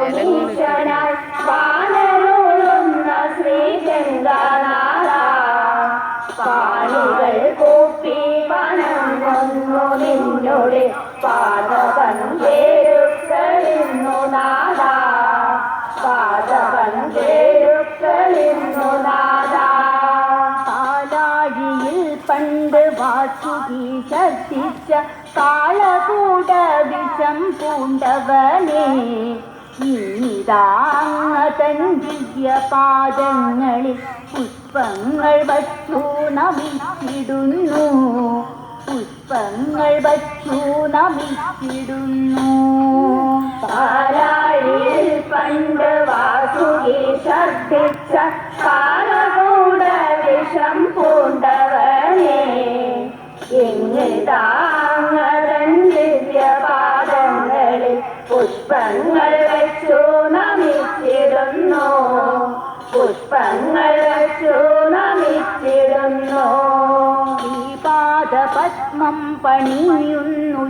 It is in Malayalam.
നീശനായി വാനരുളുന്ന ശ്രീഗംഗാനാഥ കാലുകൾ കൂപ്പി വണങ്ങുന്നു നിന്നോട് പാദപഞ്ചേരുക്കളിന്നു നാഥ പാദപഞ്ചേരുക്കളിന്നു നാഥ പാലാഴിയിൽ പണ്ട് വാസുകി ശർദ്ദിച്ച കാളകൂട വിഷം പൂണ്ടവനെ ഇന്നിതാങ്ങതൻ ദിവ്യപാദങ്ങളിൽ പുഷ്പങ്ങൾ വച്ചു നമിച്ചിടുന്നു പുഷ്പങ്ങൾ വച്ചു നമിച്ചിടുന്നു പാലാഴിയിൽ പണ്ട് വാസുകി ശർദ്ദിച്ച കാളകൂട വിഷം പൂണ്ടവനെ ഇന്നിതാങ്ങതൻ ദിവ്യപാദങ്ങളിൽ പുഷ്പങ്ങൾ വച്ചു നമിച്ചിടുന്നു പുഷ്പങ്ങൾ വച്ചു നമിച്ചിടുന്നു ഈ പാദപത്മം പണിയുന്നു